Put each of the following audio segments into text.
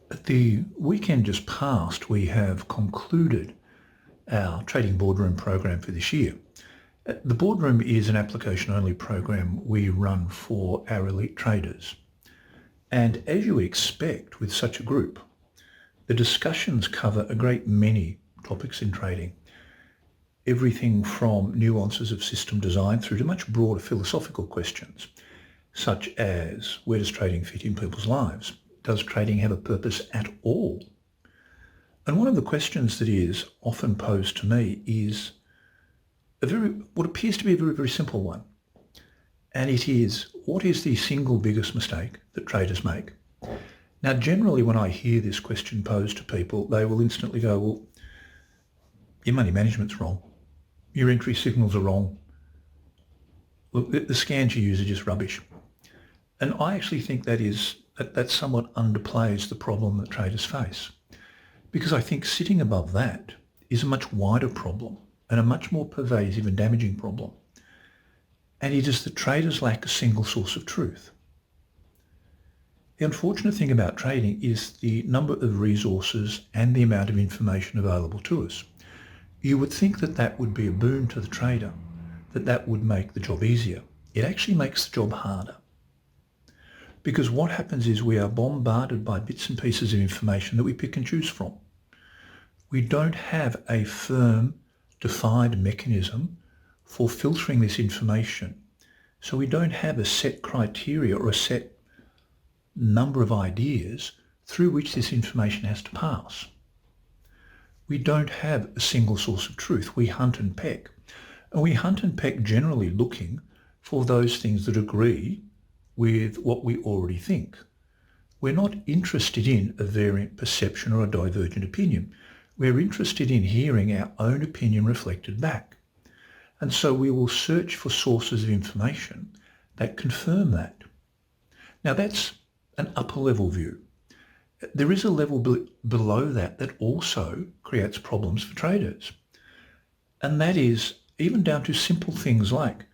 At the weekend just past, we have concluded our trading boardroom program for this year. The boardroom is an application-only program we run for our elite traders. And as you would expect with such a group, the discussions cover a great many topics in trading. Everything from nuances of system design through to much broader philosophical questions, such as where does trading fit in people's lives? Does trading have a purpose at all? And one of the questions that is often posed to me is what appears to be a very, very simple one. And it is, what is the single biggest mistake that traders make? Now, generally, when I hear this question posed to people, they will instantly go, well, your money management's wrong. Your entry signals are wrong. Look, the scans you use are just rubbish. And I actually think that somewhat underplays the problem that traders face. Because I think sitting above that is a much wider problem and a much more pervasive and damaging problem. And it is that traders lack a single source of truth. The unfortunate thing about trading is the number of resources and the amount of information available to us. You would think that that would be a boon to the trader, that would make the job easier. It actually makes the job harder. Because what happens is we are bombarded by bits and pieces of information that we pick and choose from. We don't have a firm, defined mechanism for filtering this information. So we don't have a set criteria or a set number of ideas through which this information has to pass. We don't have a single source of truth. We hunt and peck. And we hunt and peck generally looking for those things that agree with what we already think. We're not interested in a variant perception or a divergent opinion. We're interested in hearing our own opinion reflected back. And so we will search for sources of information that confirm that. Now that's an upper level view. There is a level below that also creates problems for traders. And that is even down to simple things like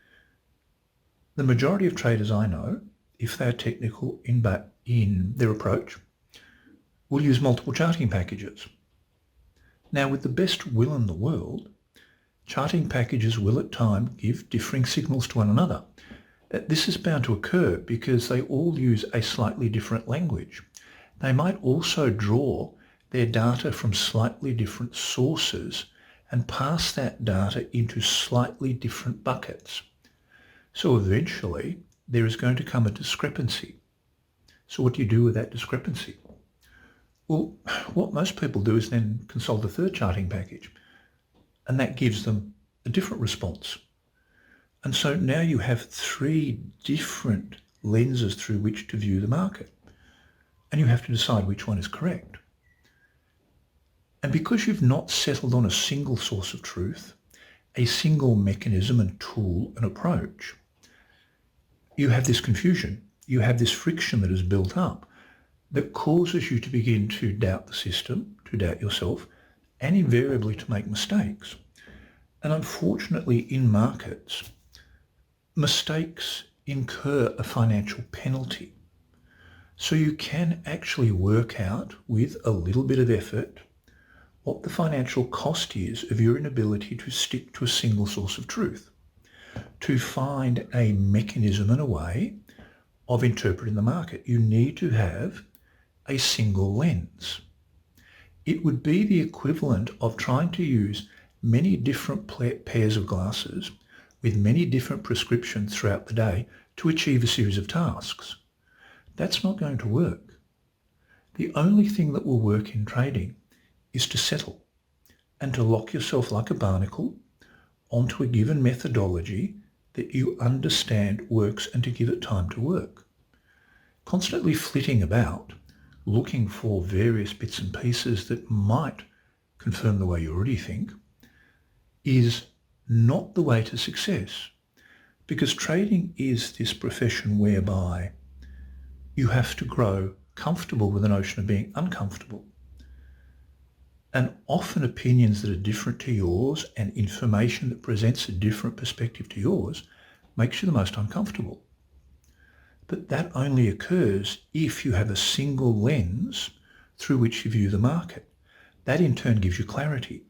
the majority of traders I know, if they're technical in their approach, will use multiple charting packages. Now, with the best will in the world, charting packages will at times give differing signals to one another. This is bound to occur because they all use a slightly different language. They might also draw their data from slightly different sources and pass that data into slightly different buckets. So eventually, there is going to come a discrepancy. So what do you do with that discrepancy? Well, what most people do is then consult a third charting package, and that gives them a different response. And so now you have three different lenses through which to view the market, and you have to decide which one is correct. And because you've not settled on a single source of truth, a single mechanism and tool and approach, you have this confusion. You have this friction that is built up that causes you to begin to doubt the system, to doubt yourself, and invariably to make mistakes. And unfortunately, in markets, mistakes incur a financial penalty. So you can actually work out with a little bit of effort what the financial cost is of your inability to stick to a single source of truth, to find a mechanism and a way of interpreting the market. You need to have a single lens. It would be the equivalent of trying to use many different pairs of glasses with many different prescriptions throughout the day to achieve a series of tasks. That's not going to work. The only thing that will work in trading is to settle and to lock yourself like a barnacle onto a given methodology that you understand works and to give it time to work. Constantly flitting about, looking for various bits and pieces that might confirm the way you already think, is not the way to success. Because trading is this profession whereby you have to grow comfortable with the notion of being uncomfortable. And often opinions that are different to yours and information that presents a different perspective to yours makes you the most uncomfortable. But that only occurs if you have a single lens through which you view the market. That in turn gives you clarity.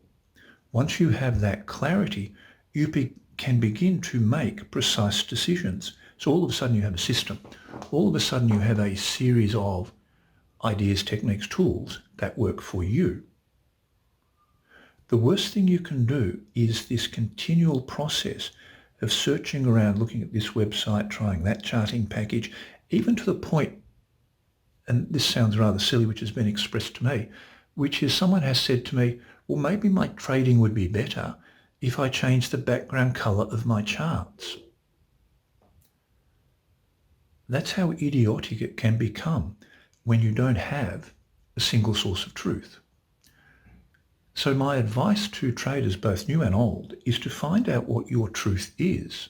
Once you have that clarity, you can begin to make precise decisions. So all of a sudden you have a system. All of a sudden you have a series of ideas, techniques, tools that work for you. The worst thing you can do is this continual process of searching around, looking at this website, trying that charting package, even to the point, and this sounds rather silly, which has been expressed to me, which is someone has said to me, well, maybe my trading would be better if I changed the background colour of my charts. That's how idiotic it can become when you don't have a single source of truth. So my advice to traders, both new and old, is to find out what your truth is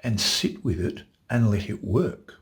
and sit with it and let it work.